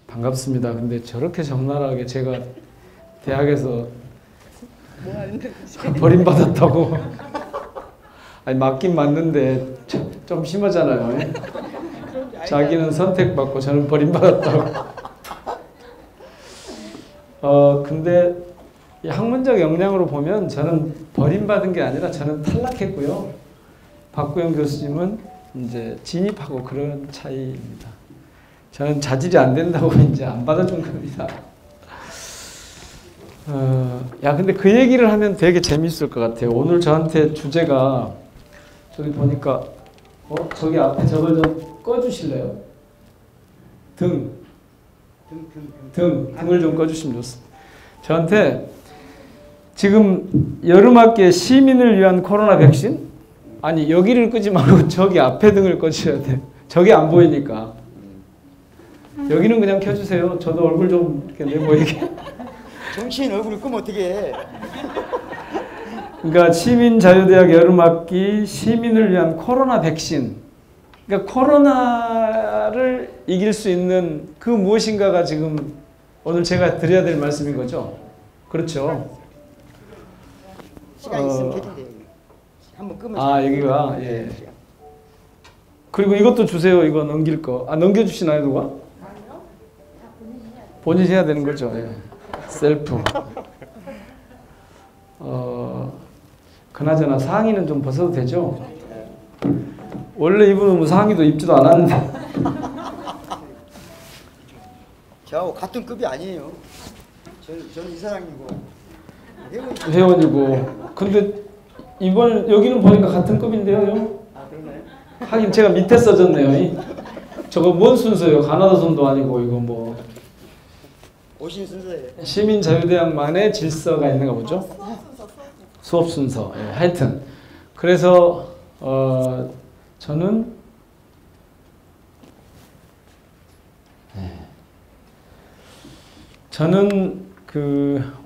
반갑습니다. 근데 저렇게 적나라하게 제가 대학에서 뭐 하는데? 버림받았다고. 아니 맞긴 맞는데 좀 심하잖아요. 자기는 선택받고 저는 버림받았다고. 근데 이 학문적 역량으로 보면 저는 버림받은 게 아니라 저는 탈락했고요. 박구영 교수님은 이제 진입하고 그런 차이입니다. 저는 자질이 안 된다고 이제 안 받아준 겁니다. 야, 근데 그 얘기를 하면 되게 재밌을 것 같아요. 오늘 저한테 주제가 저기 보니까 저기 앞에 저걸 좀 꺼주실래요? 등을 좀 꺼주시면 좋습니다. 저한테 지금 여름학기에 시민을 위한 코로나 백신? 아니 여기를 끄지 말고 저기 앞에 등을 꺼주셔야 돼요. 저기 안 보이니까. 여기는 그냥 켜주세요. 저도 얼굴 좀 이렇게 내보이게. 정치인 얼굴을 끄면 어떻게 해? 그러니까 시민자유대학 여름학기 시민을 위한 코로나 백신. 그러니까 코로나를 이길 수 있는 그 무엇인가가 지금 오늘 제가 드려야 될 말씀인 거죠. 그렇죠. 시간 있으면 켜준대요. 한번 끄면. 여기가 예. 그리고 이것도 주세요. 이거 넘길 거. 넘겨주시나요 누가? 본인이 해야 되는 거죠. 예. 셀프. 그나저나 상의는 좀 벗어도 되죠? 원래 이분은 뭐 상의도 입지도 않았는데. 저하고 같은 급이 아니에요. 저는 이사장이고 회원이고. 근데 이번 여기는 보니까 같은 급인데요. 그러나요? 하긴 제가 밑에 써졌네요. 저거 뭔 순서예요? 가나다 손도 아니고 이거 뭐. 오신 순서예요. 시민자유대학만의 질서가 있는가 보죠? 수업 순서. 예, 하여튼 그래서 저는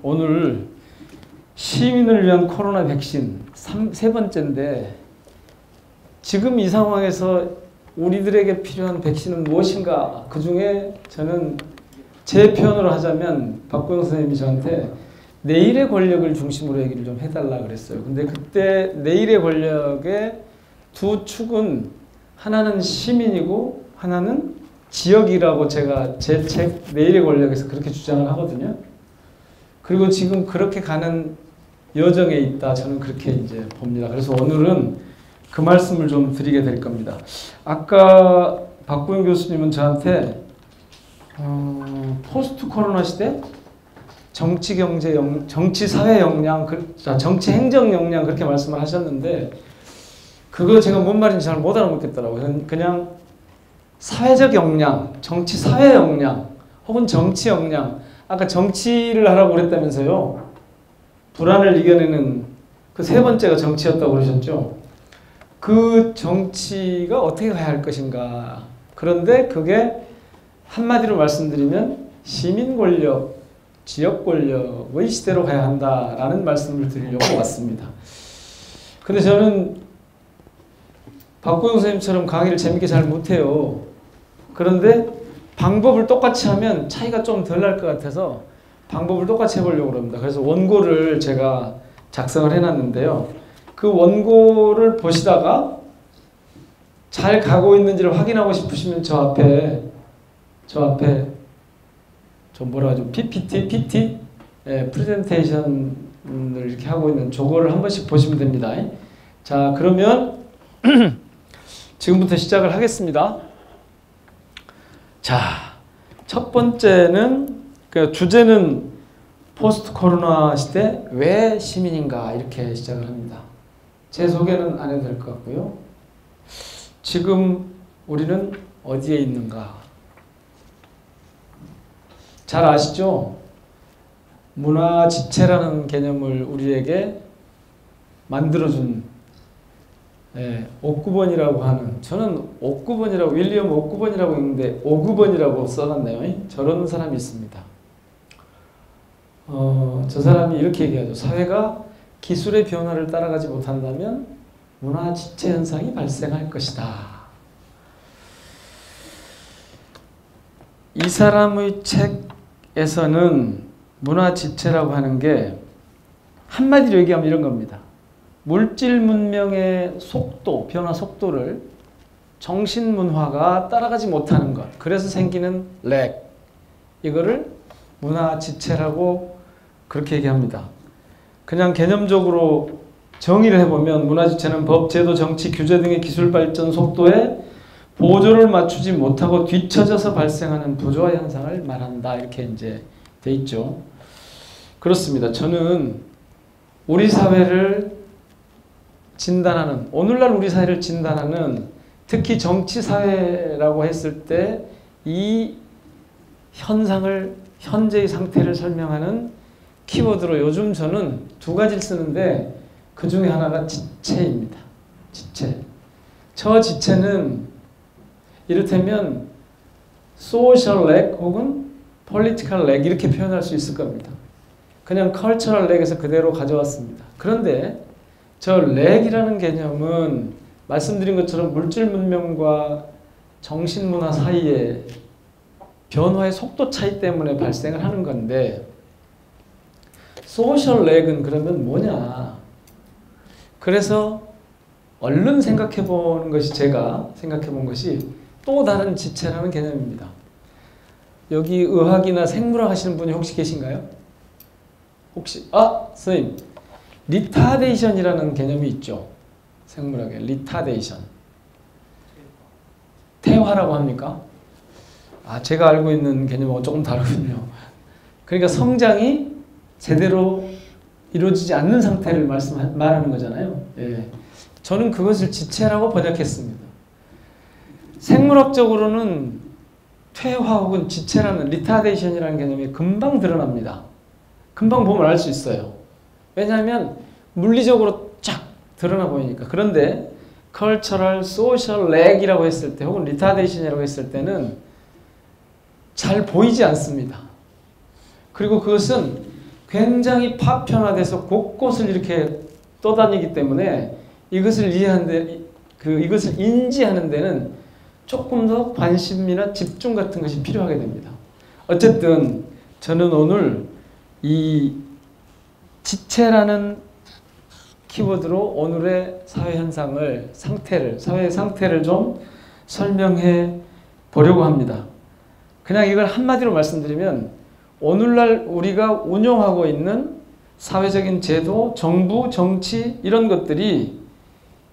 오늘 시민을 위한 코로나 백신 세 번째인데 지금 이 상황에서 우리들에게 필요한 백신은 무엇인가? 그 중에 저는 제 표현으로 하자면 박구영 선생님이 저한테 내일의 권력을 중심으로 얘기를 좀 해달라 그랬어요. 근데 그때 내일의 권력의 두 축은 하나는 시민이고 하나는 지역이라고 제가 제 책 내일의 권력에서 그렇게 주장을 하거든요. 그리고 지금 그렇게 가는 여정에 있다. 저는 그렇게 이제 봅니다. 그래서 오늘은 그 말씀을 좀 드리게 될 겁니다. 아까 박구영 교수님은 저한테 포스트 코로나 시대 정치 경제 정치 사회 역량 정치 행정 역량 그렇게 말씀을 하셨는데 그거 제가 뭔 말인지 잘 못 알아먹겠더라고요. 그냥 사회적 역량, 정치 사회 역량 혹은 정치 역량. 아까 정치를 하라고 그랬다면서요. 불안을 이겨내는 그 세 번째가 정치였다고 그러셨죠. 그 정치가 어떻게 가야 할 것인가. 그런데 그게 한마디로 말씀드리면 시민 권력, 지역 권력의 시대로 가야 한다라는 말씀을 드리려고 왔습니다. 근데 저는 박구영 선생님처럼 강의를 재밌게 잘 못해요. 그런데 방법을 똑같이 하면 차이가 좀 덜 날 것 같아서 방법을 똑같이 해보려고 합니다. 그래서 원고를 제가 작성을 해놨는데요. 그 원고를 보시다가 잘 가고 있는지를 확인하고 싶으시면 저 앞에 저 뭐라 하죠? PT? 예, 프레젠테이션을 이렇게 하고 있는 저거를 한 번씩 보시면 됩니다. 자, 그러면 지금부터 시작을 하겠습니다. 자, 첫 번째는 그 주제는 포스트 코로나 시대 왜 시민인가 이렇게 시작을 합니다. 제 소개는 안 해도 될 것 같고요. 지금 우리는 어디에 있는가? 잘 아시죠? 문화지체라는 개념을 우리에게 만들어준 옥구번이라고 하는, 저는 옥구번이라고, 윌리엄 옥구번이라고 있는데 오구번이라고 써놨네요. 저런 사람이 있습니다. 저 사람이 이렇게 얘기하죠. 사회가 기술의 변화를 따라가지 못한다면 문화지체 현상이 발생할 것이다. 이 사람의 책에서는 문화지체라고 하는 게 한마디로 얘기하면 이런 겁니다. 물질 문명의 속도, 변화 속도를 정신문화가 따라가지 못하는 것. 그래서 생기는 렉. 이거를 문화지체라고 그렇게 얘기합니다. 그냥 개념적으로 정의를 해보면 문화지체는 법, 제도, 정치, 규제 등의 기술 발전 속도에 보조를 맞추지 못하고 뒤처져서 발생하는 부조화 현상을 말한다. 이렇게 이제 돼 있죠. 그렇습니다. 저는 우리 사회를 진단하는, 오늘날 우리 사회를 진단하는, 특히 정치 사회라고 했을 때 이 현상을, 현재의 상태를 설명하는 키워드로 요즘 저는 두 가지를 쓰는데 그 중에 하나가 지체입니다. 지체. 저 지체는 이를테면 social lag 혹은 political lag 이렇게 표현할 수 있을 겁니다. 그냥 cultural lag에서 그대로 가져왔습니다. 그런데 저 lag이라는 개념은 말씀드린 것처럼 물질 문명과 정신 문화 사이에 변화의 속도 차이 때문에 발생을 하는 건데 소셜 렉은 그러면 뭐냐? 그래서 얼른 생각해 보는 것이, 제가 생각해 본 것이 또 다른 지체라는 개념입니다. 여기 의학이나 생물학 하시는 분이 혹시 계신가요? 혹시 선생님, 리타데이션이라는 개념이 있죠. 생물학에 리타데이션. 퇴화라고 합니까? 제가 알고 있는 개념하고 조금 다르군요. 그러니까 성장이 제대로 이루어지지 않는 상태를 말하는 거잖아요. 예. 저는 그것을 지체라고 번역했습니다. 생물학적으로는 퇴화 혹은 지체라는 리타데이션이라는 개념이 금방 드러납니다. 금방 보면 알 수 있어요. 왜냐하면 물리적으로 쫙 드러나 보이니까. 그런데 cultural, social lag이라고 했을 때 혹은 리타데이션이라고 했을 때는 잘 보이지 않습니다. 그리고 그것은 굉장히 파편화돼서 곳곳을 이렇게 떠다니기 때문에 이것을 이해하는데, 이것을 인지하는 데는 조금 더 관심이나 집중 같은 것이 필요하게 됩니다. 어쨌든 저는 오늘 이 지체라는 키워드로 오늘의 사회 현상을, 사회의 상태를 좀 설명해 보려고 합니다. 그냥 이걸 한마디로 말씀드리면 오늘날 우리가 운영하고 있는 사회적인 제도, 정부, 정치 이런 것들이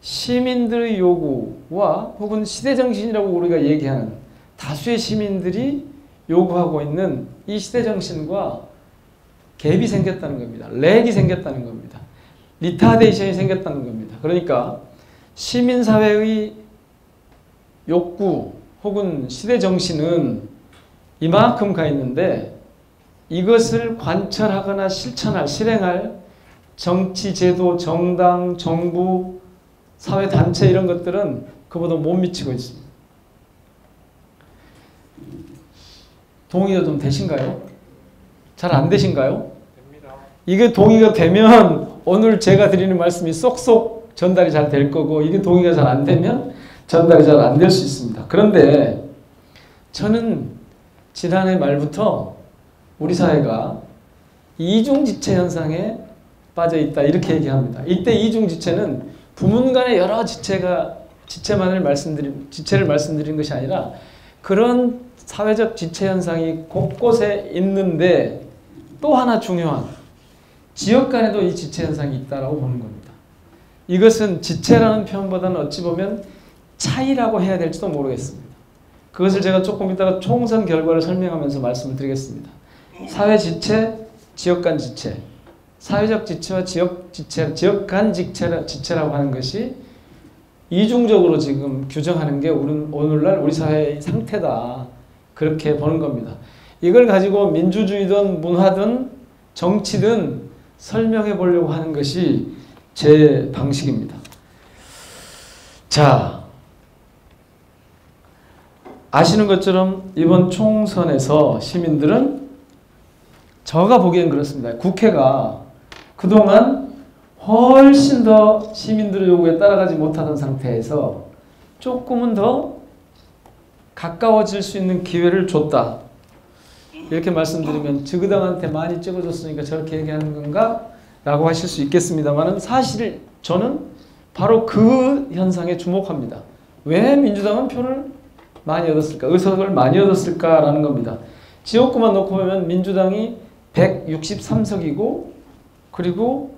시민들의 요구와 혹은 시대정신이라고 우리가 얘기하는 다수의 시민들이 요구하고 있는 이 시대정신과 갭이 생겼다는 겁니다. 렉이 생겼다는 겁니다. 리타데이션이 생겼다는 겁니다. 그러니까 시민사회의 욕구 혹은 시대정신은 이만큼 가 있는데 이것을 관철하거나 실행할 정치, 제도, 정당, 정부, 사회단체 이런 것들은 그보다 못 미치고 있습니다. 동의가 좀 되신가요? 잘 안 되신가요? 됩니다. 이게 동의가 되면 오늘 제가 드리는 말씀이 쏙쏙 전달이 잘 될 거고, 이게 동의가 잘 안 되면 전달이 잘 안 될 수 있습니다. 그런데 저는 지난해 말부터 우리 사회가 이중지체 현상에 빠져 있다 이렇게 얘기합니다. 이때 이중지체는 부문 간의 여러 지체를 말씀드린 것이 아니라 그런 사회적 지체 현상이 곳곳에 있는데 또 하나 중요한 지역 간에도 이 지체 현상이 있다라고 보는 겁니다. 이것은 지체라는 표현보다는 어찌 보면 차이라고 해야 될지도 모르겠습니다. 그것을 제가 조금 이따가 총선 결과를 설명하면서 말씀을 드리겠습니다. 사회 지체, 지역 간 지체, 사회적 지체와 지역 지체, 지역 간 지체라고 하는 것이 이중적으로 지금 규정하는 게 오늘날 우리 사회의 상태다. 그렇게 보는 겁니다. 이걸 가지고 민주주의든 문화든 정치든 설명해 보려고 하는 것이 제 방식입니다. 자, 아시는 것처럼 이번 총선에서 시민들은, 제가 보기엔 그렇습니다. 국회가 그동안 훨씬 더 시민들의 요구에 따라가지 못하던 상태에서 조금은 더 가까워질 수 있는 기회를 줬다. 이렇게 말씀드리면 저그당한테 많이 찍어줬으니까 저렇게 얘기하는 건가? 라고 하실 수 있겠습니다만 사실 저는 바로 그 현상에 주목합니다. 왜 민주당은 표를 많이 얻었을까? 의석을 많이 얻었을까라는 겁니다. 지역구만 놓고 보면 민주당이 163석이고 그리고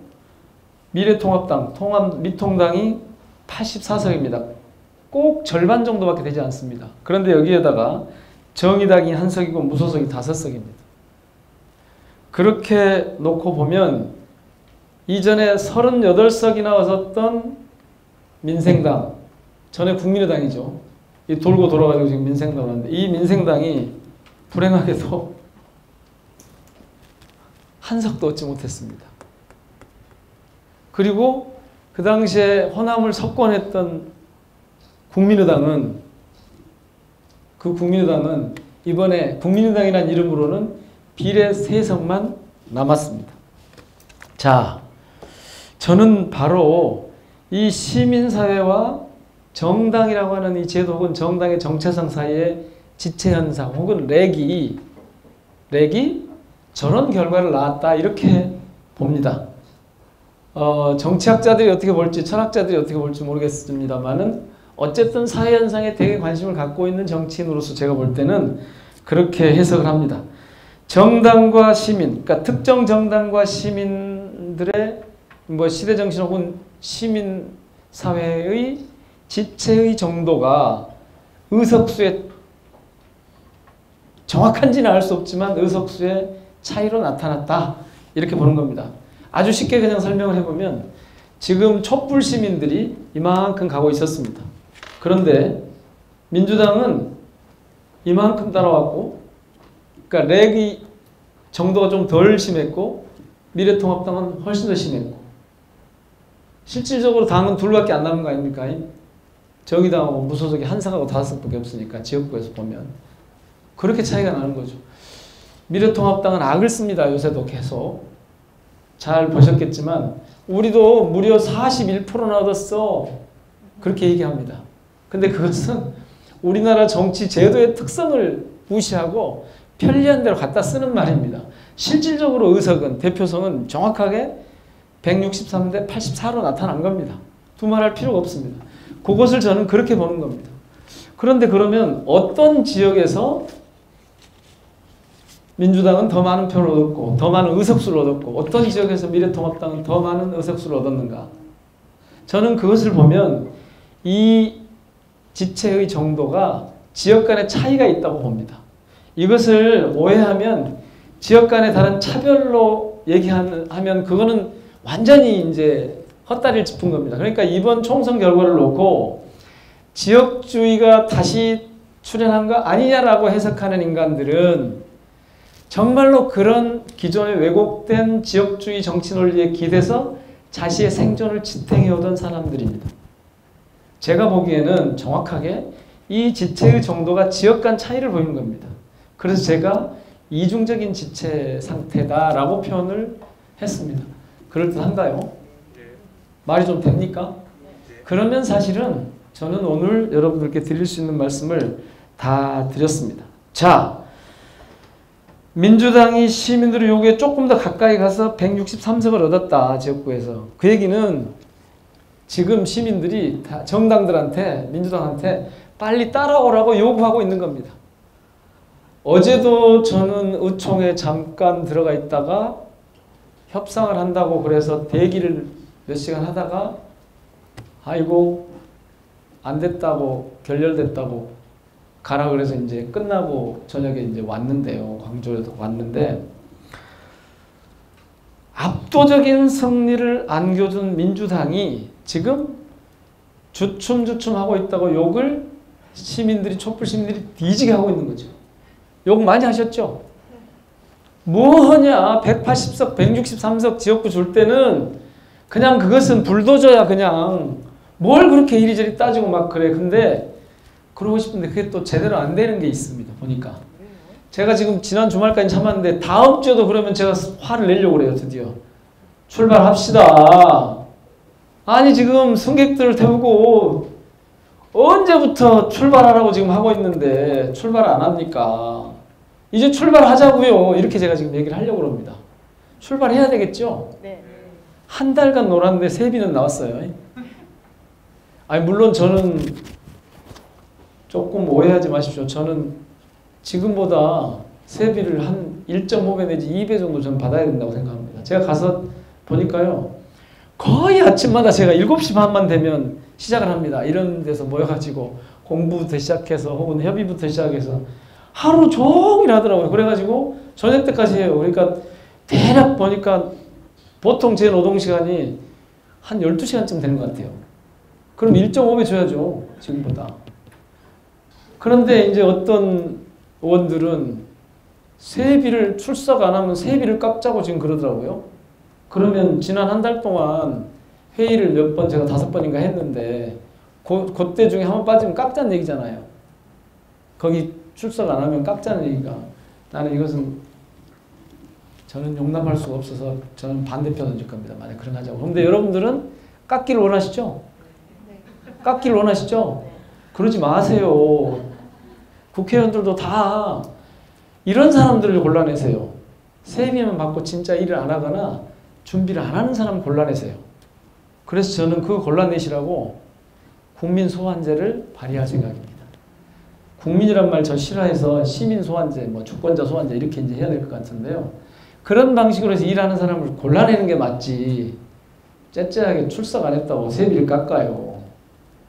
미래통합당, 미통당이 84석입니다. 꼭 절반 정도밖에 되지 않습니다. 그런데 여기에다가 정의당이 1석이고 무소속이 5석입니다. 그렇게 놓고 보면 이전에 38석이나 얻었던 민생당, 전에 국민의당이죠. 이 돌고 돌아가지고 지금 민생당을 하는데 이 민생당이 불행하게도 1석도 얻지 못했습니다. 그리고 그 당시에 호남을 석권했던 국민의당은 이번에 국민의당이라는 이름으로는 비례 3석만 남았습니다. 자, 저는 바로 이 시민사회와 정당이라고 하는 이 제도 혹은 정당의 정체성 사이의 지체현상 혹은 렉이 저런 결과를 낳았다 이렇게 봅니다. 정치학자들이 어떻게 볼지 철학자들이 어떻게 볼지 모르겠습니다만은 어쨌든 사회현상에 되게 관심을 갖고 있는 정치인으로서 제가 볼 때는 그렇게 해석을 합니다. 정당과 시민, 그러니까 특정 정당과 시민들의 시대정신 혹은 시민사회의 지체의 정도가 의석수의 정확한지는 알 수 없지만 의석수의 차이로 나타났다 이렇게 보는 겁니다. 아주 쉽게 그냥 설명을 해보면 지금 촛불 시민들이 이만큼 가고 있었습니다. 그런데 민주당은 이만큼 따라왔고 그러니까 렉이 정도가 좀 덜 심했고 미래통합당은 훨씬 더 심했고 실질적으로 당은 둘밖에 안 남은 거 아닙니까? 정의당하고 무소속이 1석하고 5석밖에 없으니까 지역구에서 보면 그렇게 차이가 나는 거죠. 미래통합당은 악을 씁니다. 요새도 계속. 잘 보셨겠지만 우리도 무려 41%나 얻었어. 그렇게 얘기합니다. 근데 그것은 우리나라 정치 제도의 특성을 무시하고 편리한 대로 갖다 쓰는 말입니다. 실질적으로 의석은 대표성은 정확하게 163대 84로 나타난 겁니다. 두말할 필요가 없습니다. 그것을 저는 그렇게 보는 겁니다. 그런데 그러면 어떤 지역에서 민주당은 더 많은 표를 얻었고 더 많은 의석수를 얻었고 어떤 지역에서 미래통합당은 더 많은 의석수를 얻었는가? 저는 그것을 보면 이 지체의 정도가 지역 간의 차이가 있다고 봅니다. 이것을 오해하면 지역 간의 다른 차별로 얘기하면 그거는 완전히 이제 헛다리를 짚은 겁니다. 그러니까 이번 총선 결과를 놓고 지역주의가 다시 출현한 거 아니냐라고 해석하는 인간들은 정말로 그런 기존의 왜곡된 지역주의 정치 논리에 기대서 자신의 생존을 지탱해오던 사람들입니다. 제가 보기에는 정확하게 이 지체의 정도가 지역 간 차이를 보이는 겁니다. 그래서 제가 이중적인 지체 상태다라고 표현을 했습니다. 그럴듯한가요? 말이 좀 됩니까? 그러면 사실은 저는 오늘 여러분들께 드릴 수 있는 말씀을 다 드렸습니다. 자, 민주당이 시민들의 요구에 조금 더 가까이 가서 163석을 얻었다. 지역구에서. 그 얘기는 지금 시민들이 다 정당들한테 민주당한테 빨리 따라오라고 요구하고 있는 겁니다. 어제도 저는 의총에 잠깐 들어가 있다가 협상을 한다고 그래서 대기를 몇 시간 하다가 아이고 안 됐다고 결렬됐다고 가라 그래서 이제 끝나고 저녁에 이제 왔는데요. 광주에서 왔는데 압도적인 승리를 안겨준 민주당이 지금 주춤주춤하고 있다고 욕을 시민들이 촛불 시민들이 뒤지게 하고 있는 거죠. 욕 많이 하셨죠? 뭐하냐 180석 163석 지역구 줄 때는 그냥 그것은 불도저야 그냥 뭘 그렇게 이리저리 따지고 막 그래. 근데 그러고 싶은데 그게 또 제대로 안 되는 게 있습니다. 보니까 제가 지금 지난 주말까지 참았는데 다음 주에도 그러면 제가 화를 내려고 그래요. 드디어 출발합시다. 아니 지금 승객들을 태우고 언제부터 출발하라고 지금 하고 있는데 출발 안 합니까? 이제 출발하자고요. 이렇게 제가 지금 얘기를 하려고 합니다. 출발해야 되겠죠? 네. 한 달간 놀았는데 세비는 나왔어요. 아니 물론 저는 조금 오해하지 마십시오. 저는 지금보다 세비를 한 1.5배 내지 2배 정도 저는 받아야 된다고 생각합니다. 제가 가서 보니까요. 거의 아침마다 제가 7시 반만 되면 시작을 합니다. 이런 데서 모여가지고 공부부터 시작해서 혹은 협의부터 시작해서 하루 종일 하더라고요. 그래가지고 저녁 때까지 해요. 그러니까 대략 보니까 보통 제 노동시간이 한 12시간쯤 되는 것 같아요. 그럼 1.5배 줘야죠. 지금보다. 그런데 이제 어떤 의원들은 세비를 출석 안 하면 세비를 깎자고 지금 그러더라고요. 그러면 지난 한 달 동안 회의를 몇 번 제가 5번인가 했는데 그때 중에 한 번 빠지면 깎자는 얘기잖아요. 거기 출석 안 하면 깎자는 얘기가 나는 이것은 저는 용납할 수가 없어서 저는 반대표 던질 겁니다. 만약 그런 하자고. 그런데 여러분들은 깎기를 원하시죠? 깎기를 원하시죠? 그러지 마세요. 국회의원들도 다 이런 사람들을 골라내세요. 세비만 받고 진짜 일을 안 하거나 준비를 안 하는 사람 골라내세요. 그래서 저는 그거 골라내시라고 국민 소환제를 발의할 생각입니다. 국민이란 말 저 싫어해서 시민 소환제, 뭐 주권자 소환제 이렇게 이제 해야 될 것 같은데요. 그런 방식으로 해서 일하는 사람을 골라내는 게 맞지. 째째하게 출석 안 했다고 세비를 깎아요.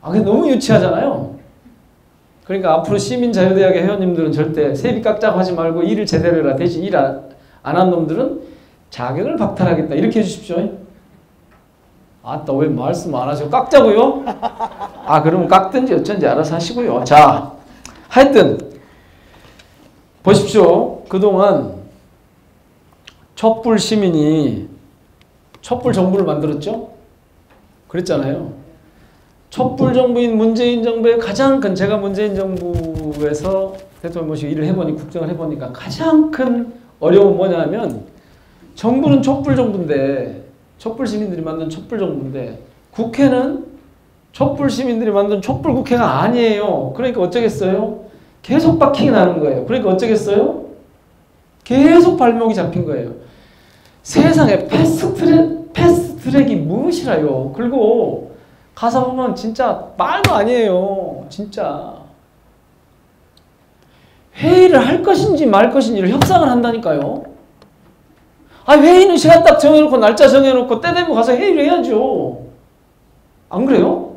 아, 그게 너무 유치하잖아요. 그러니까 앞으로 시민자유대학의 회원님들은 절대 세비 깎자고 하지 말고 일을 제대로 해라. 대신 일 안 한 놈들은 자격을 박탈하겠다. 이렇게 해주십시오. 아따 왜 말씀 안 하시고 깎자고요? 아 그러면 깎든지 어쩐지 알아서 하시고요. 자 하여튼 보십시오. 그동안 촛불 시민이 촛불 정부를 만들었죠? 그랬잖아요. 촛불 정부인 문재인 정부의 가장 큰 제가 문재인 정부에서 대통령 모시고 일을 해보니 국정을 해보니까 가장 큰 어려움은 뭐냐면 정부는 촛불 정부인데 촛불 시민들이 만든 촛불 정부인데 국회는 촛불 시민들이 만든 촛불 국회가 아니에요. 그러니까 어쩌겠어요? 계속 박킹이 나는 거예요. 그러니까 어쩌겠어요? 계속 발목이 잡힌 거예요. 세상에 패스트트랙이 무엇이라요. 그리고 가서 보면 진짜 말도 아니에요. 진짜. 회의를 할 것인지 말 것인지를 협상을 한다니까요. 아 회의는 시간 딱 정해놓고 날짜 정해놓고 때 되면 가서 회의를 해야죠. 안 그래요?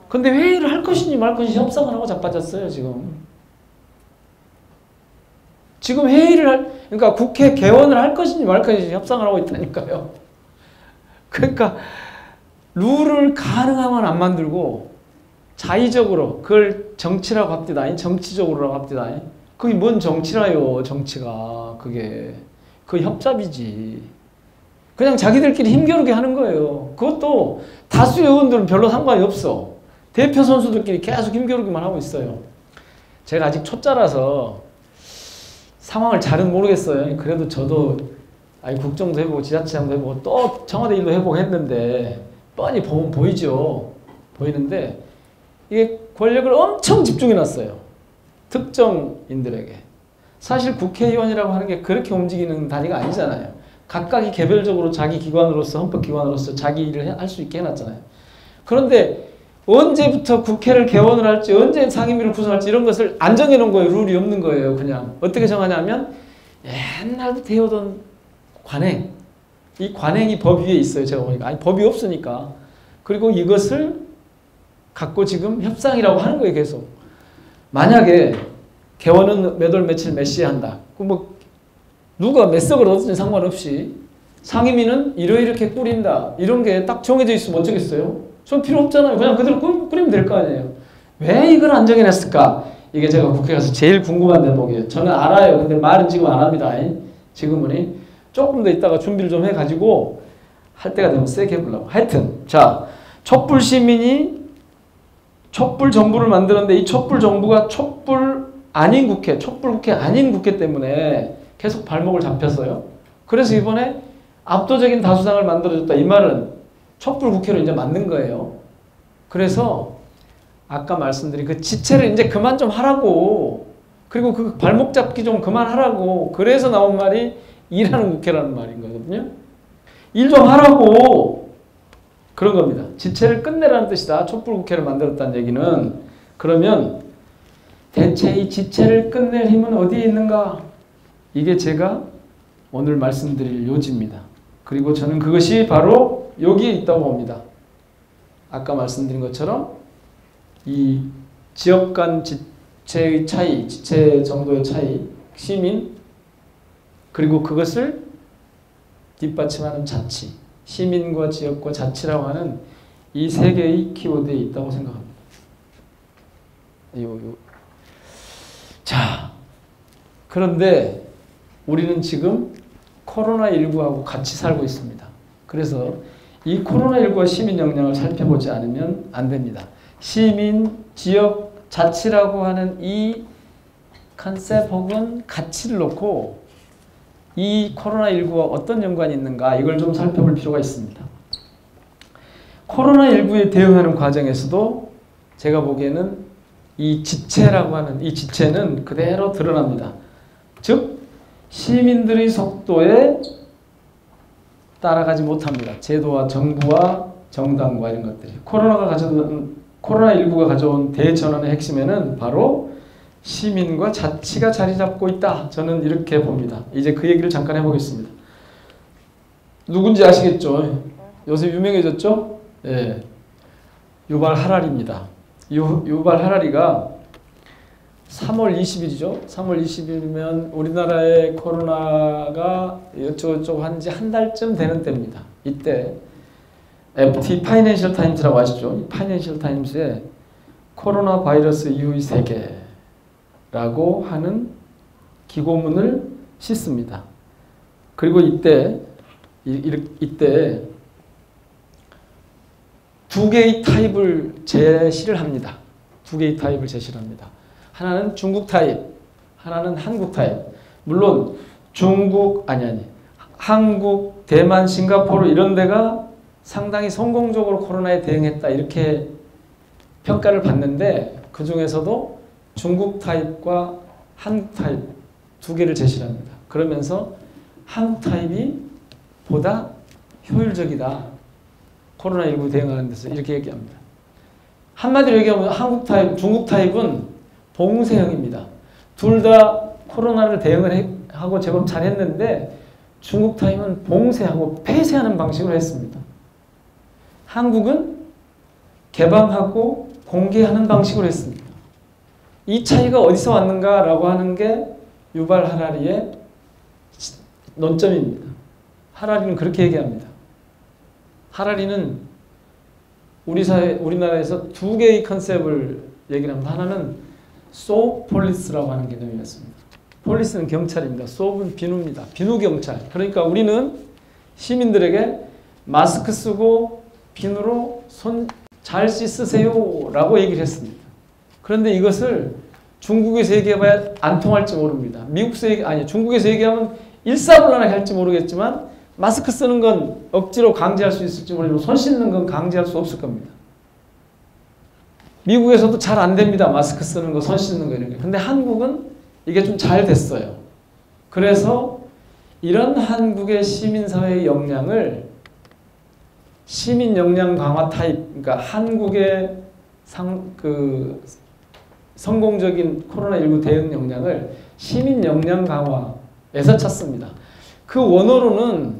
근데 회의를 할 것인지 말 것인지 협상을 하고 자빠졌어요 지금. 지금 그러니까 국회 개원을 할 것인지 말 것인지 협상을 하고 있다니까요. 그러니까 룰을 가능하면 안 만들고 자의적으로 그걸 정치라고 합디다. 정치적으로라고 합디다. 그게 뭔 정치라요. 정치가 그게 그 협잡이지. 그냥 자기들끼리 힘겨루게 하는 거예요. 그것도 다수 의원들은 별로 상관이 없어. 대표 선수들끼리 계속 힘겨루기만 하고 있어요. 제가 아직 초짜라서 상황을 잘은 모르겠어요. 그래도 저도 국정도 해보고 지자체장도 해보고 또 청와대 일도 해보고 했는데 뻔히 보면 보이죠. 보이는데 이게 권력을 엄청 집중해놨어요. 특정인들에게. 사실 국회의원이라고 하는 게 그렇게 움직이는 단위가 아니잖아요. 각각이 개별적으로 자기 기관으로서 헌법기관으로서 자기 일을 할 수 있게 해놨잖아요. 그런데 언제부터 국회를 개원을 할지 언제 상임위를 구성할지 이런 것을 안 정해놓은 거예요. 룰이 없는 거예요. 그냥 어떻게 정하냐면 옛날부터 해오던 관행. 이 관행이 법 위에 있어요. 제가 보니까. 아니 법이 없으니까. 그리고 이것을 갖고 지금 협상이라고 하는 거예요. 계속. 만약에 개원은 몇 월 며칠 몇 시에 한다. 뭐 누가 몇 석을 얻든지 상관없이 상임위는 이렇게 꾸린다. 이런 게 딱 정해져 있으면 어쩌겠어요? 전 필요 없잖아요. 그냥 그대로 꾸리면 될 거 아니에요. 왜 이걸 안 정해놨을까? 이게 제가 국회 가서 제일 궁금한 대목이에요. 저는 알아요. 근데 말은 지금 안 합니다. 지금은 조금 더 있다가 준비를 좀 해가지고 할 때가 되면 세게 해보려고. 하여튼 자 촛불 시민이 촛불 정부를 만드는데 이 촛불 정부가 촛불 아닌 국회, 촛불 국회 아닌 국회 때문에 계속 발목을 잡혔어요. 그래서 이번에 압도적인 다수당을 만들어줬다. 이 말은 촛불 국회로 이제 만든 거예요. 그래서 아까 말씀드린 그 지체를 이제 그만 좀 하라고. 그리고 그 발목 잡기 좀 그만하라고. 그래서 나온 말이 일하는 국회라는 말인 거거든요. 일 좀 하라고. 그런 겁니다. 지체를 끝내라는 뜻이다. 촛불국회를 만들었다는 얘기는. 그러면 대체 이 지체를 끝낼 힘은 어디에 있는가? 이게 제가 오늘 말씀드릴 요지입니다. 그리고 저는 그것이 바로 여기에 있다고 봅니다. 아까 말씀드린 것처럼 이 지역 간 지체의 차이, 지체 정도의 차이, 시민, 그리고 그것을 뒷받침하는 자치, 시민과 지역과 자치라고 하는 이 세 개의 키워드에 있다고 생각합니다. 자, 그런데 우리는 지금 코로나19하고 같이 살고 있습니다. 그래서 이 코로나19와 시민 역량을 살펴보지 않으면 안 됩니다. 시민, 지역, 자치라고 하는 이 컨셉 혹은 가치를 놓고 이 코로나19와 어떤 연관이 있는가 이걸 좀 살펴볼 필요가 있습니다. 코로나19에 대응하는 과정에서도 제가 보기에는 이 지체라고 하는 이 지체는 그대로 드러납니다. 즉 시민들의 속도에 따라가지 못합니다. 제도와 정부와 정당과 이런 것들이. 코로나19가 가져온 대전환의 핵심에는 바로 시민과 자치가 자리 잡고 있다. 저는 이렇게 봅니다. 이제 그 얘기를 잠깐 해보겠습니다. 누군지 아시겠죠? 요새 유명해졌죠? 예. 유발 하라리입니다. 유발 하라리가 3월 20일이죠. 3월 20일이면 우리나라의 코로나가 이쪽저쪽 한지 한 달쯤 되는 때입니다. 이때 FT 파이낸셜 타임즈라고 아시죠? 이 파이낸셜 타임즈에 코로나 바이러스 이후의 세계라고 하는 기고문을 싣습니다. 그리고 이때 두 개의 타입을 제시를 합니다. 두 개의 타입을 제시를 합니다. 하나는 중국 타입, 하나는 한국 타입. 물론 한국, 대만, 싱가포르 이런 데가 상당히 성공적으로 코로나에 대응했다 이렇게 평가를 받는데 그 중에서도 중국 타입과 한국 타입 두 개를 제시를 합니다. 그러면서 한국 타입이 보다 효율적이다. 코로나19 대응하는 데서 이렇게 얘기합니다. 한마디로 얘기하면 한국 타입, 중국 타입은 봉쇄형입니다. 둘 다 코로나를 대응을 하고 제법 잘했는데 중국 타입은 봉쇄하고 폐쇄하는 방식으로 했습니다. 한국은 개방하고 공개하는 방식으로 했습니다. 이 차이가 어디서 왔는가라고 하는 게 유발 하라리의 논점입니다. 하라리는 그렇게 얘기합니다. 하라리는 우리나라에서 두 개의 컨셉을 얘기를 합니다. 하나는 소프 폴리스라고 하는 개념이었습니다. 폴리스는 경찰입니다. 소프는 비누입니다. 비누 경찰. 그러니까 우리는 시민들에게 마스크 쓰고 비누로 손 잘 씻으세요 라고 얘기를 했습니다. 그런데 이것을 중국에서 얘기해봐야 안 통할지 모릅니다. 중국에서 얘기하면 일사불란하게 할지 모르겠지만 마스크 쓰는 건 억지로 강제할 수 있을지 모르지만 손 씻는 건 강제할 수 없을 겁니다. 미국에서도 잘 안 됩니다. 마스크 쓰는 거, 손 씻는 거 이런 게. 근데 한국은 이게 좀 잘 됐어요. 그래서 이런 한국의 시민사회의 역량을 시민 역량 강화 타입, 그러니까 한국의 성공적인 코로나19 대응 역량을 시민 역량 강화에서 찾습니다. 그 원어로는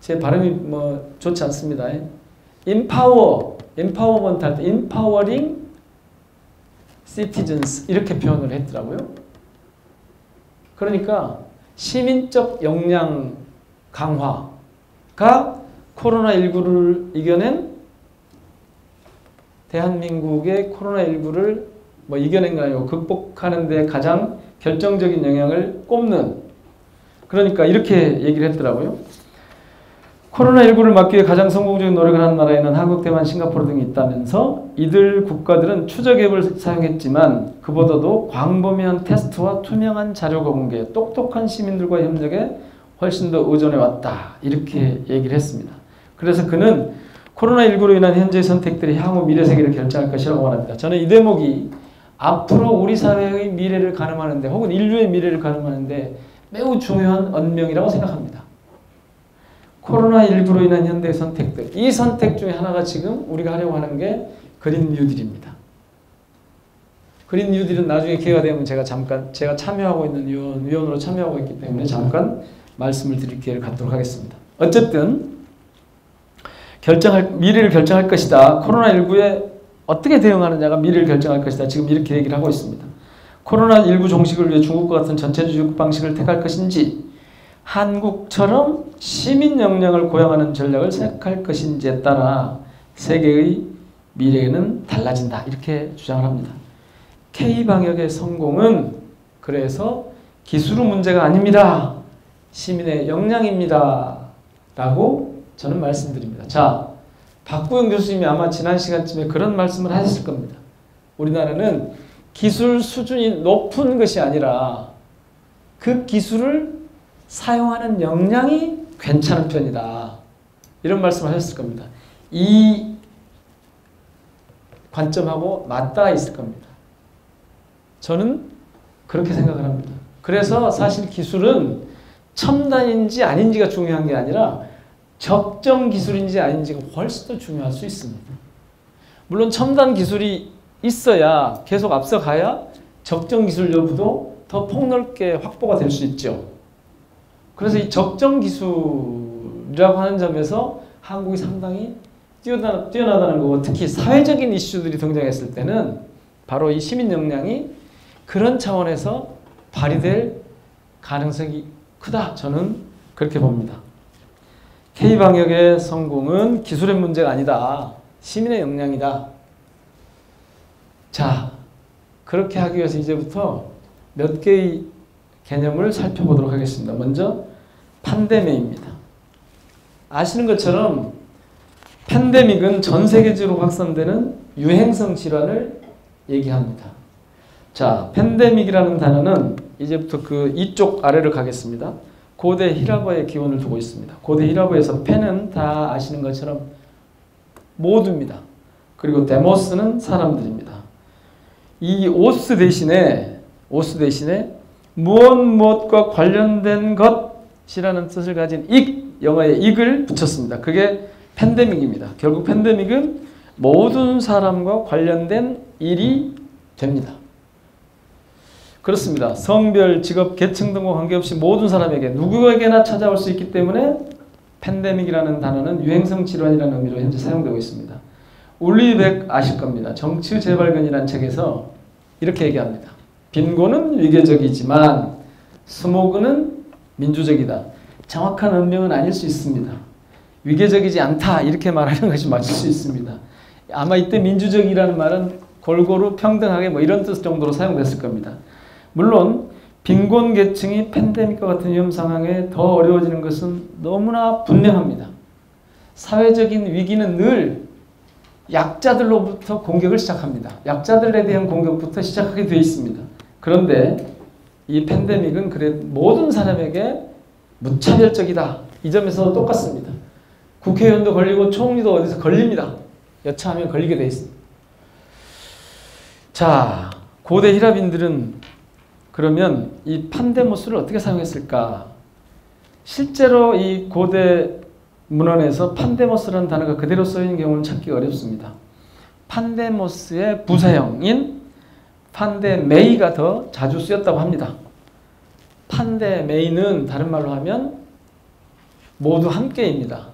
제 발음이 좋지 않습니다. empowerment 할 때 empowering citizens 이렇게 표현을 했더라고요. 그러니까 시민적 역량 강화가 코로나19를 이겨낸 대한민국의 코로나19를 이겨낸 거 아니고 극복하는 데 가장 결정적인 영향을 꼽는, 그러니까 이렇게 얘기를 했더라고요. 코로나19를 막기 위해 가장 성공적인 노력을 한 나라에는 한국, 대만, 싱가포르 등이 있다면서 이들 국가들은 추적 앱을 사용했지만 그보다도 광범위한 테스트와 투명한 자료 공개, 똑똑한 시민들과 협력에 훨씬 더 의존해왔다. 이렇게 얘기를 했습니다. 그래서 그는 코로나19로 인한 현재의 선택들이 향후 미래 세계를 결정할 것이라고 말합니다. 저는 이 대목이 앞으로 우리 사회의 미래를 가늠하는데 혹은 인류의 미래를 가늠하는데 매우 중요한 언명이라고 생각합니다. 코로나19로 인한 현대의 선택들. 이 선택 중에 하나가 지금 우리가 하려고 하는 게 그린 뉴딜입니다. 그린 뉴딜은 나중에 기회가 되면 제가 참여하고 있는 위원으로 참여하고 있기 때문에 잠깐 말씀을 드릴 기회를 갖도록 하겠습니다. 어쨌든 미래를 결정할 것이다. 코로나19에 어떻게 대응하느냐가 미래를 결정할 것이다. 지금 이렇게 얘기를 하고 있습니다. 코로나19 종식을 위해 중국과 같은 전체주의 방식을 택할 것인지 한국처럼 시민 역량을 고양하는 전략을 생각할 것인지에 따라 세계의 미래는 달라진다. 이렇게 주장을 합니다. K방역의 성공은 그래서 기술의 문제가 아닙니다. 시민의 역량입니다. 라고 저는 말씀드립니다. 자, 박구영 교수님이 아마 지난 시간쯤에 그런 말씀을 하셨을 겁니다. 우리나라는 기술 수준이 높은 것이 아니라 그 기술을 사용하는 역량이 괜찮은 편이다. 이런 말씀을 하셨을 겁니다. 이 관점하고 맞닿아 있을 겁니다. 저는 그렇게 생각을 합니다. 그래서 사실 기술은 첨단인지 아닌지가 중요한 게 아니라 적정 기술인지 아닌지가 훨씬 더 중요할 수 있습니다. 물론 첨단 기술이 있어야 계속 앞서가야 적정 기술 여부도 더 폭넓게 확보가 될 수 있죠. 그래서 이 적정 기술이라고 하는 점에서 한국이 상당히 뛰어나다는 거고, 특히 사회적인 이슈들이 등장했을 때는 바로 이 시민 역량이 그런 차원에서 발휘될 가능성이 크다. 저는 그렇게 봅니다. K방역의 성공은 기술의 문제가 아니다. 시민의 역량이다. 자, 그렇게 하기 위해서 이제부터 몇 개의 개념을 살펴보도록 하겠습니다. 먼저 팬데믹입니다. 아시는 것처럼 팬데믹은 전 세계적으로 확산되는 유행성 질환을 얘기합니다. 자, 팬데믹이라는 단어는 이제부터 그 이쪽 아래로 가겠습니다. 고대 히라보의 기원을 두고 있습니다. 고대 히라보에서 팬은 다 아시는 것처럼 모두입니다. 그리고 데모스는 사람들입니다. 이 오스 대신에 무엇과 관련된 것이라는 뜻을 가진 영어에 익을 붙였습니다. 그게 팬데믹입니다. 결국 팬데믹은 모든 사람과 관련된 일이 됩니다. 그렇습니다. 성별, 직업, 계층 등과 관계없이 모든 사람에게 누구에게나 찾아올 수 있기 때문에 팬데믹이라는 단어는 유행성 질환이라는 의미로 현재 사용되고 있습니다. 울리백 아실 겁니다. 정치 재발견이라는 책에서 이렇게 얘기합니다. 빈곤은 위계적이지만 스모그는 민주적이다. 정확한 언명은 아닐 수 있습니다. 위계적이지 않다 이렇게 말하는 것이 맞을 수 있습니다. 아마 이때 민주적이라는 말은 골고루 평등하게 뭐 이런 뜻 정도로 사용됐을 겁니다. 물론 빈곤 계층이 팬데믹과 같은 위험 상황에 더 어려워지는 것은 너무나 분명합니다. 사회적인 위기는 늘 약자들로부터 공격을 시작합니다. 약자들에 대한 공격부터 시작하게 되어 있습니다. 그런데 이 팬데믹은 모든 사람에게 무차별적이다. 이 점에서 똑같습니다. 국회의원도 걸리고 총리도 어디서 걸립니다. 여차하면 걸리게 되어 있습니다. 자, 고대 히라빈들은 그러면 이 판데모스를 어떻게 사용했을까? 실제로 이 고대 문헌에서 판데모스라는 단어가 그대로 써있는 경우는 찾기 어렵습니다. 판데모스의 부사형인 판데메이가 더 자주 쓰였다고 합니다. 판데메이는 다른 말로 하면 모두 함께입니다.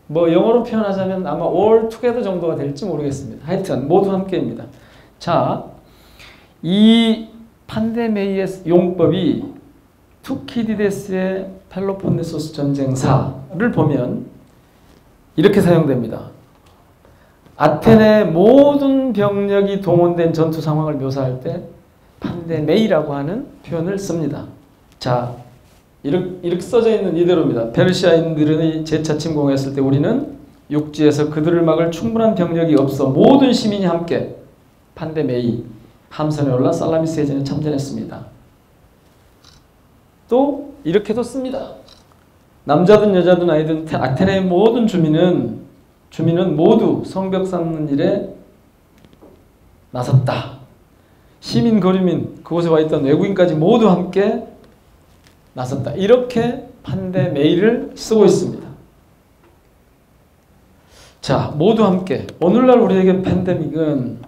뭐 영어로 표현하자면 아마 all together 정도가 될지 모르겠습니다. 하여튼 모두 함께입니다. 자, 이 판데메이의 용법이 투키디데스의 펠로폰네소스 전쟁사를 보면 이렇게 사용됩니다. 아테네의 모든 병력이 동원된 전투 상황을 묘사할 때 판데메이라고 하는 표현을 씁니다. 자, 이렇게 써져 있는 이대로입니다. 페르시아인들이 재차 침공했을 때 우리는 육지에서 그들을 막을 충분한 병력이 없어 모든 시민이 함께 판데메이 함선에 올라 살라미스 해전에 참전했습니다. 또 이렇게도 씁니다. 남자든 여자든 아이든 아테네의 모든 주민은 모두 성벽 쌓는 일에 나섰다. 시민, 거류민, 그곳에 와 있던 외국인까지 모두 함께 나섰다. 이렇게 팬데메이를 쓰고 있습니다. 자, 모두 함께. 오늘날 우리에게 팬데믹은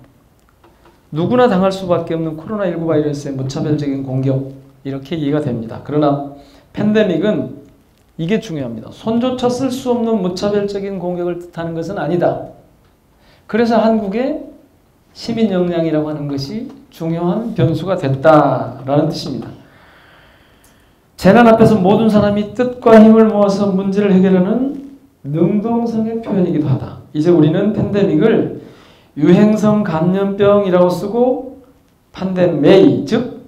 누구나 당할 수밖에 없는 코로나19 바이러스의 무차별적인 공격, 이렇게 이해가 됩니다. 그러나 팬데믹은 이게 중요합니다. 손조차 쓸 수 없는 무차별적인 공격을 뜻하는 것은 아니다. 그래서 한국의 시민 역량이라고 하는 것이 중요한 변수가 됐다라는 뜻입니다. 재난 앞에서 모든 사람이 뜻과 힘을 모아서 문제를 해결하는 능동성의 표현이기도 하다. 이제 우리는 팬데믹을 유행성 감염병이라고 쓰고 팬데메이, 즉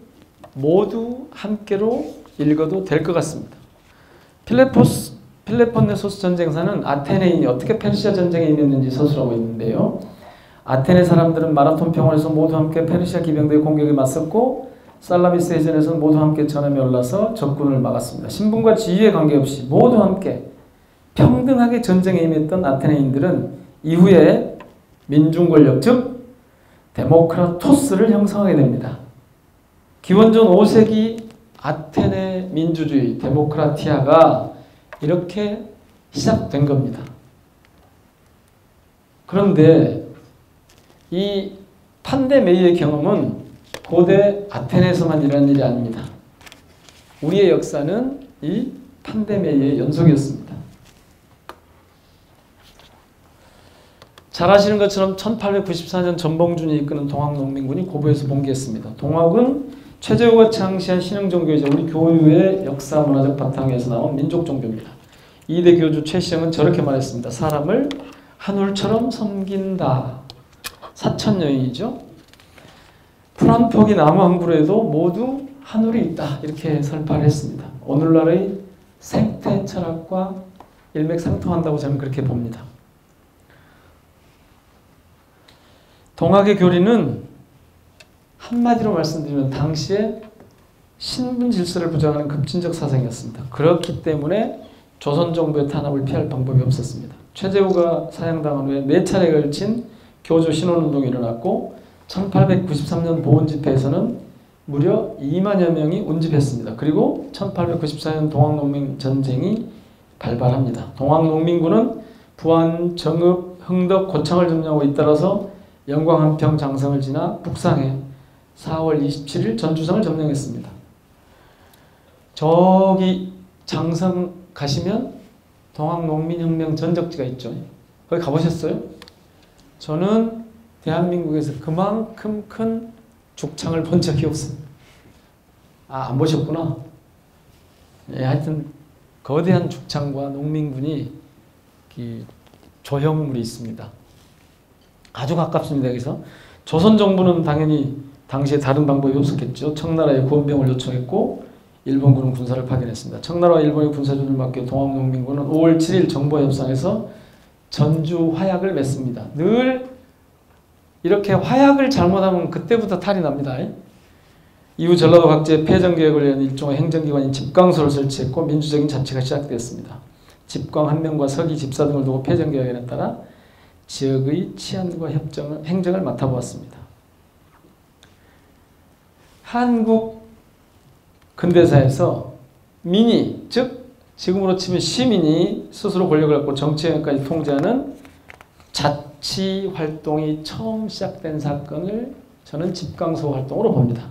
모두 함께로 읽어도 될 것 같습니다. 펠레폰네소스 전쟁사는 아테네인이 어떻게 페르시아 전쟁에 임했는지 서술하고 있는데요. 아테네 사람들은 마라톤 평원에서 모두 함께 페르시아 기병대의 공격에 맞섰고 살라미스 해전에서는 모두 함께 전함에 올라서 적군을 막았습니다. 신분과 지위에 관계없이 모두 함께 평등하게 전쟁에 임했던 아테네인들은 이후에 민중 권력, 즉 데모크라토스를 형성하게 됩니다. 기원전 5세기 아테네 민주주의, 데모크라티아가 이렇게 시작된 겁니다. 그런데 이 팬데메이의 경험은 고대 아테네에서만 일어난 일이 아닙니다. 우리의 역사는 이 팬데메이의 연속이었습니다. 잘 아시는 것처럼 1894년 전봉준이 이끄는 동학농민군이 고부에서 봉기했습니다. 동학은 최재우가 창시한 신흥종교이자 우리 교류의 역사 문화적 바탕에서 나온 민족 종교입니다. 이대 교주 최시영은 저렇게 말했습니다. 사람을 한울처럼 섬긴다. 사천여인이죠. 풀 한 폭이 나무 한 그루에도 모두 한울이 있다. 이렇게 설파를 했습니다. 오늘날의 생태 철학과 일맥상통한다고 저는 그렇게 봅니다. 동학의 교리는 한마디로 말씀드리면 당시에 신분 질서를 부정하는 급진적 사상이었습니다. 그렇기 때문에 조선 정부의 탄압을 피할 방법이 없었습니다. 최재우가 사형당한 후에 4차례에 걸친 교주 신원운동이 일어났고 1893년 보훈집회에서는 무려 2만여 명이 운집했습니다. 그리고 1894년 동학농민전쟁이 발발합니다. 동학농민군은 부안, 정읍, 흥덕, 고창을 점령하고 잇따라서 영광 한평 장성을 지나 북상해 4월 27일 전주성을 점령했습니다. 저기 장성 가시면 동학농민혁명 전적지가 있죠. 거기 가보셨어요? 저는 대한민국에서 그만큼 큰 죽창을 본 적이 없습니다. 아, 안 보셨구나. 네, 하여튼 거대한 죽창과 농민군이 조형물이 있습니다. 아주 가깝습니다. 여기서 조선 정부는 당연히 당시에 다른 방법이 없었겠죠. 청나라에 구원병을 요청했고 일본군은 군사를 파견했습니다. 청나라와 일본의 군사전을 맡겨 동학농민군은 5월 7일 정보협상에서 전주 화약을 맺습니다. 늘 이렇게 화약을 잘못하면 그때부터 탈이 납니다. 이후 전라도 각지에 폐정개혁을 위한 일종의 행정기관인 집광소를 설치했고 민주적인 자치가 시작되었습니다. 집광 한 명과 서기 집사 등을 두고 폐정개혁에 따라 지역의 치안과 행정을 맡아보았습니다. 한국 근대사에서 민이, 즉 지금으로 치면 시민이 스스로 권력을 갖고 정치행까지 통제하는 자치 활동이 처음 시작된 사건을 저는 집광소 활동으로 봅니다.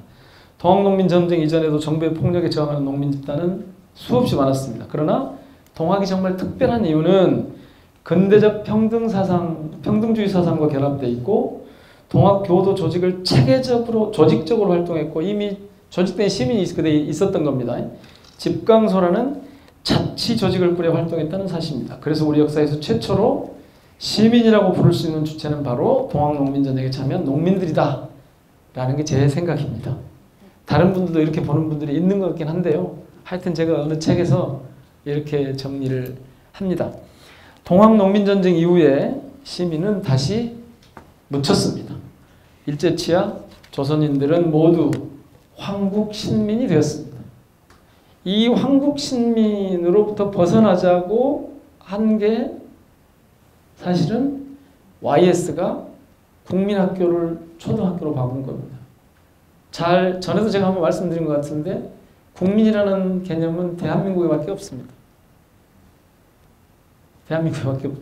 동학농민전쟁 이전에도 정부의 폭력에 저항하는 농민 집단은 수없이 많았습니다. 그러나 동학이 정말 특별한 이유는 근대적 평등사상, 평등주의 사상과 결합되어 있고 동학교도 조직을 체계적으로, 조직적으로 활동했고 이미 조직된 시민이 그때 있었던 겁니다. 집광소라는 자치 조직을 꾸려 활동했다는 사실입니다. 그래서 우리 역사에서 최초로 시민이라고 부를 수 있는 주체는 바로 동학농민전쟁에 참여한 농민들이다 라는 게 제 생각입니다. 다른 분들도 이렇게 보는 분들이 있는 것 같긴 한데요. 하여튼 제가 어느 책에서 이렇게 정리를 합니다. 동학농민전쟁 이후에 시민은 다시 묻혔습니다. 일제치하 조선인들은 모두 황국신민이 되었습니다. 이 황국신민으로부터 벗어나자고 한 게 사실은 YS가 국민학교를 초등학교로 바꾼 겁니다. 전에도 제가 한번 말씀드린 것 같은데 국민이라는 개념은 대한민국에밖에 없습니다. 대한민국에밖에 없.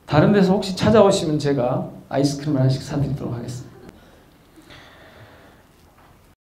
다른 데서 혹시 찾아오시면 제가 아이스크림 하나씩 사드리도록 하겠습니다.